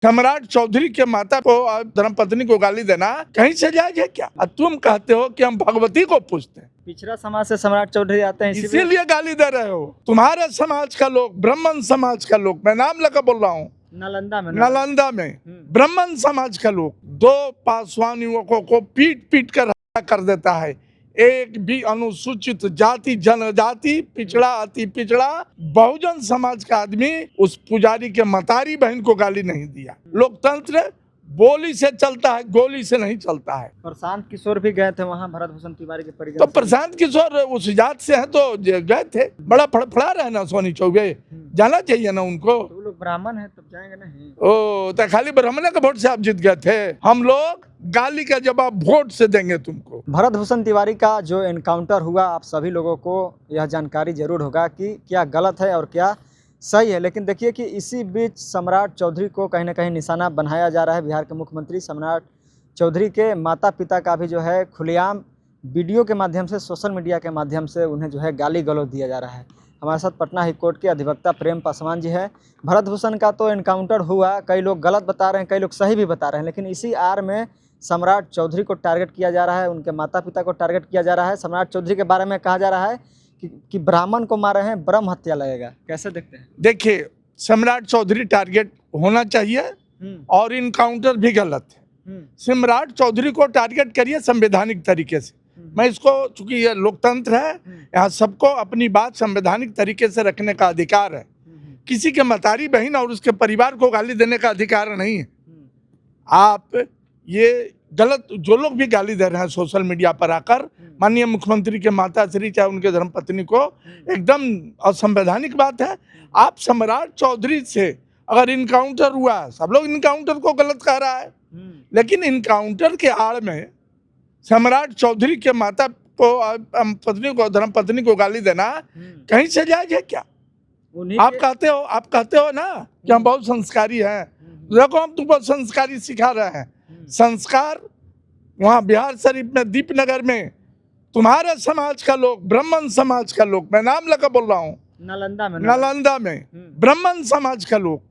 सम्राट चौधरी के माता को और धर्मपत्नी को गाली देना कहीं से जायज है क्या? और तुम कहते हो कि हम भगवती को पूछते हैं, पिछड़ा समाज से सम्राट चौधरी आते हैं, इसीलिए गाली दे रहे हो। तुम्हारे समाज का लोग, ब्राह्मण समाज का लोग, मैं नाम लेकर बोल रहा हूँ, नालंदा में ब्राह्मण समाज का लोग 2 पासवान युवकों को पीट पीट कर हत्या कर देता है। एक भी अनुसूचित जाति, जनजाति, पिछड़ा, अति पिछड़ा, बहुजन समाज का आदमी उस पुजारी के मतारी बहन को गाली नहीं दिया। लोकतंत्र बोली से चलता है, गोली से नहीं चलता है। प्रशांत किशोर भी गए थे वहाँ भरत भूषण तिवारी के परिजन। तो प्रशांत किशोर उस जात से हैं तो गए थे, बड़ा फड़फड़ा रहे ना सोनी चौबे, जाना चाहिए ना उनको। तो वो लोग ब्राह्मण है तब जाएंगे नहीं। ओ तो खाली ब्राह्मण के वोट से आप जीत गए थे। हम लोग गाली का जवाब वोट से देंगे तुमको। भरत भूषण तिवारी का जो एनकाउंटर हुआ, आप सभी लोगों को यह जानकारी जरूर होगा कि क्या गलत है और क्या सही है। लेकिन देखिए कि इसी बीच सम्राट चौधरी को कहीं ना कहीं निशाना बनाया जा रहा है। बिहार के मुख्यमंत्री सम्राट चौधरी के माता पिता का भी जो है खुलेआम वीडियो के माध्यम से, सोशल मीडिया के माध्यम से उन्हें जो है गाली गलौज दिया जा रहा है। हमारे साथ पटना हाईकोर्ट के अधिवक्ता प्रेम पासवान जी है। भरत भूषण का तो एनकाउंटर हुआ, कई लोग गलत बता रहे हैं, कई लोग सही भी बता रहे हैं, लेकिन इसी आड़ में सम्राट चौधरी को टारगेट किया जा रहा है, उनके माता पिता को टारगेट किया जा रहा है। सम्राट चौधरी के बारे में कहा जा रहा है कि ब्राह्मण को मारे हैं, ब्रह्म हत्या लगेगा। कैसे देखते हैं? देखिए, सम्राट चौधरी टारगेट होना चाहिए और इनकाउंटर भी गलत है। सम्राट चौधरी को टारगेट करिए संवैधानिक तरीके से। मैं इसको, चूंकि ये लोकतंत्र है, यहाँ सबको अपनी बात संवैधानिक तरीके से रखने का अधिकार है। किसी के मतारी बहन और उसके परिवार को गाली देने का अधिकार नहीं है। आप ये गलत, जो लोग भी गाली दे रहे हैं सोशल मीडिया पर आकर माननीय मुख्यमंत्री के माता श्री चाहे उनके धर्मपत्नी को, एकदम असंवैधानिक बात है। आप सम्राट चौधरी से अगर इनकाउंटर हुआ, सब लोग इनकाउंटर को गलत कह रहा है, लेकिन इनकाउंटर के आड़ में सम्राट चौधरी के माता को, पत्नी को, धर्मपत्नी को गाली देना कहीं से जायज है क्या? आप कहते हो ना कि हम बहुत संस्कारी हैं। देखो, हम तुमको संस्कारी सिखा रहे हैं। संस्कार वहाँ बिहार शरीफ में, दीपनगर में तुम्हारे समाज का लोग, ब्राह्मण समाज का लोग, मैं नाम लेकर बोल रहा हूँ, नालंदा में ब्राह्मण समाज का लोग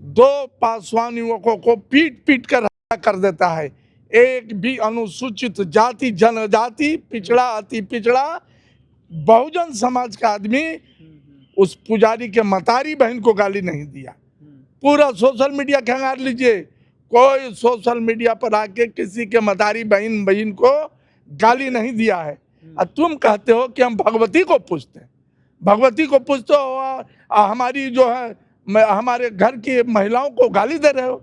2 पासवान युवकों को पीट पीट कर हत्या कर देता है। एक भी अनुसूचित जाति, जनजाति, पिछड़ा, अति पिछड़ा, बहुजन समाज का आदमी उस पुजारी के मतारी बहन को गाली नहीं दिया। पूरा सोशल मीडिया खंगाल लीजिए, कोई सोशल मीडिया पर आके किसी के मतारी बहन को गाली नहीं दिया है। और तुम कहते हो कि हम भगवती को पूछते हैं, भगवती को पूछते हो और हमारी जो है, हमारे घर की महिलाओं को गाली दे रहे हो।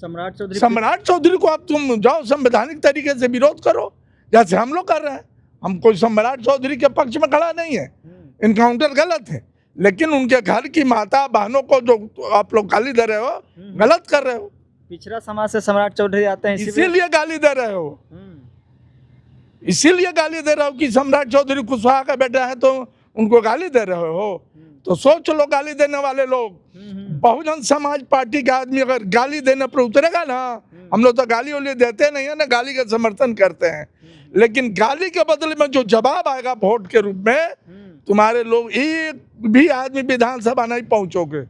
सम्राट चौधरी को आप तुम जाओ संवैधानिक तरीके से विरोध करो, जैसे हम लोग कर रहे हैं। हम कोई सम्राट चौधरी के पक्ष में खड़ा नहीं है। इनकाउंटर गलत है, लेकिन उनके घर की माता बहनों को जो आप लोग गाली दे रहे हो, गलत कर रहे हो। पिछड़ा समाज से सम्राट चौधरी आते हैं, इसीलिए गाली दे रहे हो। इसीलिए गाली दे रहे हो कि सम्राट चौधरी कुशवाहा का बेटा है तो उनको गाली दे रहे हो। तो सोच लो, गाली देने वाले लोग, बहुजन समाज पार्टी का आदमी अगर गाली देने पर उतरेगा ना, हम लोग तो गाली वाली देते नहीं है ना, गाली का समर्थन करते हैं, लेकिन गाली के बदले में जो जवाब आएगा वोट के रूप में, तुम्हारे लोग एक भी आदमी विधानसभा नहीं पहुंचोगे।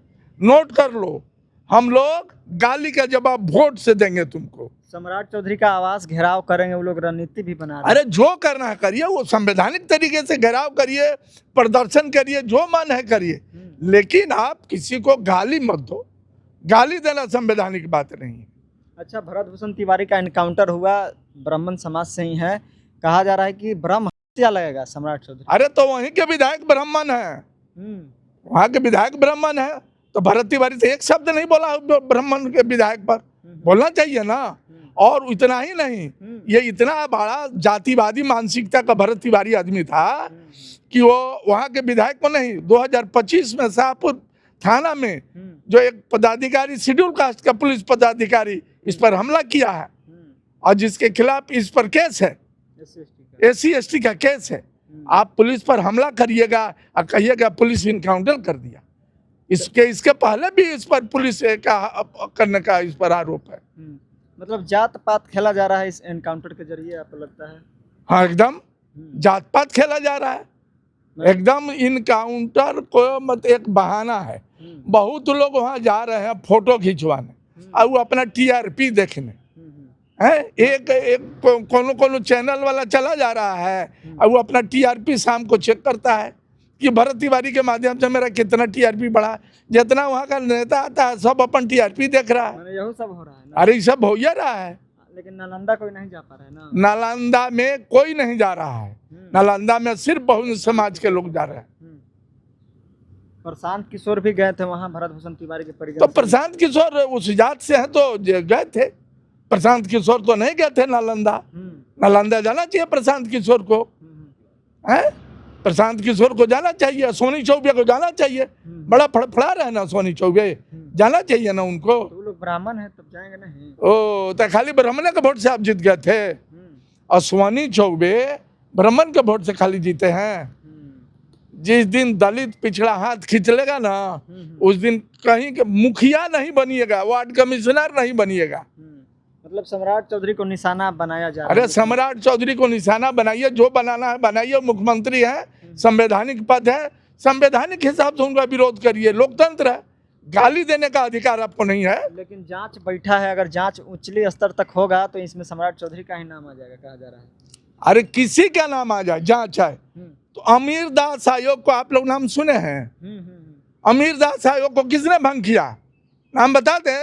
नोट कर लो, हम लोग गाली का जवाब वोट से देंगे तुमको। सम्राट चौधरी का आवास घेराव करेंगे, वो लोग रणनीति भी बना रहे हैं। अरे जो करना है करिए, वो संवैधानिक तरीके से घेराव करिए, प्रदर्शन करिए, जो मन है करिए, लेकिन आप किसी को गाली मत दो। गाली देना संवैधानिक बात नहीं है। अच्छा, भरत भूषण तिवारी का एनकाउंटर हुआ, ब्राह्मण समाज से ही है, कहा जा रहा है कि ब्रह्म हत्या लगेगा सम्राट चौधरी। अरे तो वहीं के विधायक ब्राह्मण है, वहाँ के विधायक ब्राह्मण है, तो भरत तिवारी से एक शब्द नहीं बोला ब्राह्मण के विधायक पर, बोलना चाहिए ना। और इतना ही नहीं, ये इतना बड़ा जातिवादी मानसिकता का भरत तिवारी आदमी था कि वो वहाँ के विधायक को नहीं, 2025 में शाहपुर थाना में जो एक पदाधिकारी, शेड्यूल कास्ट का पुलिस पदाधिकारी, इस पर हमला किया है और जिसके खिलाफ इस पर केस है, SC/ST का केस है। आप पुलिस पर हमला करिएगा और कहिएगा पुलिस इनकाउंटर कर दिया। इसके पहले भी इस पर पुलिस का करने का इस पर आरोप है। मतलब जात पात खेला जा रहा है इस एनकाउंटर के जरिए, आपको लगता है? हाँ, एकदम जात पात खेला जा रहा है। एकदम इनकाउंटर को मत एक बहाना है। बहुत लोग वहाँ जा रहे हैं फोटो खिंचवाने और वो अपना टीआरपी देखने है। एक कोनो चैनल वाला चला जा रहा है और वो अपना टीआरपी शाम को चेक करता है कि भरत तिवारी के माध्यम से मेरा कितना टीआरपी बढ़ा। जितना वहाँ का नेता आता है सब अपन टीआरपी देख रहा है। यही सब हो रहा है ना? अरे ये सब हो ही रहा है, लेकिन नालंदा कोई नहीं जा पा रहा है ना। नालंदा में कोई नहीं जा रहा है। नालंदा में सिर्फ बहुजन समाज के लोग जा रहे हैं। प्रशांत किशोर भी गए थे वहाँ भरत भूषण तिवारी के परिजन तो प्रशांत किशोर उस जात से हैं तो गए थे। प्रशांत किशोर तो नहीं गए थे नालंदा। नालंदा जाना चाहिए प्रशांत किशोर को, है प्रशांत किशोर को जाना चाहिए। सोनी चौबे को जाना चाहिए। बड़ा फड़फड़ा रहे ना सोनी चौबे, जाना चाहिए ना उनको। तो लोग ब्राह्मण है तब जाएंगे नहीं। ओ तो खाली ब्राह्मण के वोट से आप जीत गए थे और सोनी चौबे ब्राह्मण के वोट से खाली जीते हैं। जिस दिन दलित पिछड़ा हाथ खींच लेगा ना उस दिन कहीं के मुखिया नहीं बनिएगा, वार्ड कमिश्नर नहीं बनिएगा। मतलब सम्राट चौधरी को निशाना बनाया जा रहा है। अरे सम्राट चौधरी को निशाना बनाइए, जो बनाना है बनाइए। मुख्यमंत्री है, संवैधानिक पद है, संवैधानिक हिसाब से उनका विरोध करिए। लोकतंत्र है, गाली देने का अधिकार आपको नहीं है। लेकिन जांच बैठा है, अगर जांच उच्चली स्तर तक होगा तो इसमें सम्राट चौधरी का ही नाम आ जाएगा, कहा जा रहा है। अरे किसी का नाम आ जाए, जांच है तो अमीर दास आयोग को आप लोग नाम सुने हैं? अमीर दास आयोग को किसने भंग किया? नाम बता दे।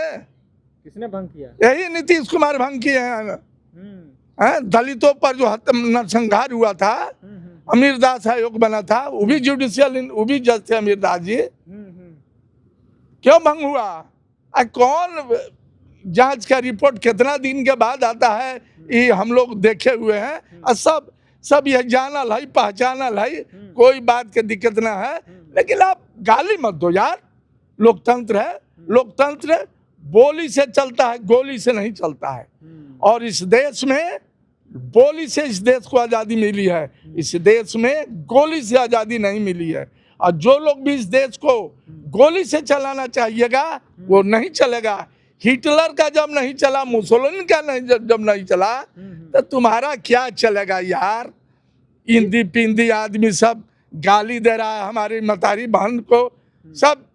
किसने भंग किया? यही नीतीश कुमार भंग किए हैं। दलितों पर जो नरसंहार हुआ था, अमीर दास आयोग बना था, वो भी जुडिशियल, वो भी जज थे अमीर दास जी। क्यों भंग हुआ? कौन जांच का रिपोर्ट कितना दिन के बाद आता है ये हम लोग देखे हुए हैं। और सब यह जानल है, पहचानल है, कोई बात की दिक्कत ना है। लेकिन आप गाली मत दो यार। लोकतंत्र है, लोकतंत्र बोली से चलता है, गोली से नहीं चलता है। और इस देश में बोली से इस देश को आज़ादी मिली है, इस देश में गोली से आज़ादी नहीं मिली है। और जो लोग भी इस देश को गोली से चलाना चाहिएगा वो नहीं चलेगा। हिटलर का जब नहीं चला, मुसोलिनी का नहीं जब नहीं चला तो तुम्हारा क्या चलेगा यार। हिंदी पिंदी आदमी सब गाली दे रहा है हमारी मतारी बहन को सब।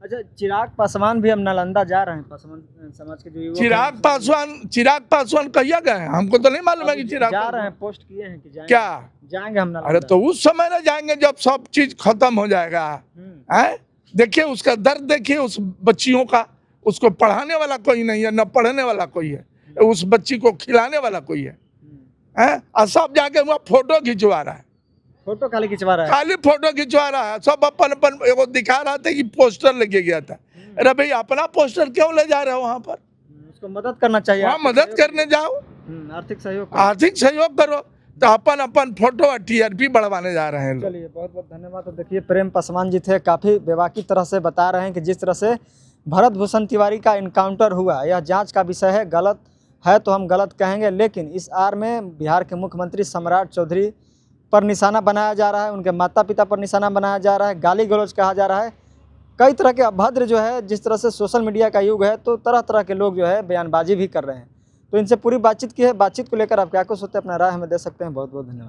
अच्छा, चिराग पासवान भी अब नालंदा जा रहे हैं। पासवान समाज के जो युवक चिराग पासवान कहिया गए? हमको तो नहीं मालूम है कि चिराग जा रहे हैं। पोस्ट किए हैं कि जाएंगे। क्या जाएंगे हम नालंदा? अरे तो उस समय ना जाएंगे जब सब चीज खत्म हो जाएगा। देखिए उसका दर्द, देखिए उस बच्चियों का। उसको पढ़ाने वाला कोई नहीं है, न पढ़ने वाला कोई है, उस बच्ची को खिलाने वाला कोई है। और सब जाके वहाँ फोटो खिंचवा रहा है। फोटो खाली खिंचवा रहा है, खाली फोटो खिंचवा रहा है। सब अपन अपन एगो दिखा रहा था कि पोस्टर लेके गया था। अरे भाई अपना पोस्टर क्यों ले जा रहे हो वहाँ पर? उसको मदद करना चाहिए। वहाँ मदद करने जाओ, आर्थिक सहयोग करो। तो अपन अपन फोटो और टीआरपी बढ़वाने जा रहे हैं। चलिए, बहुत बहुत धन्यवाद। तो देखिए प्रेम पासवान जी थे, काफ़ी बेबाकी तरह से बता रहे हैं कि जिस तरह से भरत भूषण तिवारी का इनकाउंटर हुआ यह जांच का विषय है। गलत है तो हम गलत कहेंगे, लेकिन इस आड़ में बिहार के मुख्यमंत्री सम्राट चौधरी पर निशाना बनाया जा रहा है, उनके माता पिता पर निशाना बनाया जा रहा है, गाली गलौज कहा जा रहा है। कई तरह के अभद्र जो है, जिस तरह से सोशल मीडिया का युग है तो तरह तरह के लोग जो है बयानबाजी भी कर रहे हैं। तो इनसे पूरी बातचीत की है। बातचीत को लेकर आप क्या कुछ सोचते हैं, अपना राय हमें दे सकते हैं। बहुत बहुत धन्यवाद।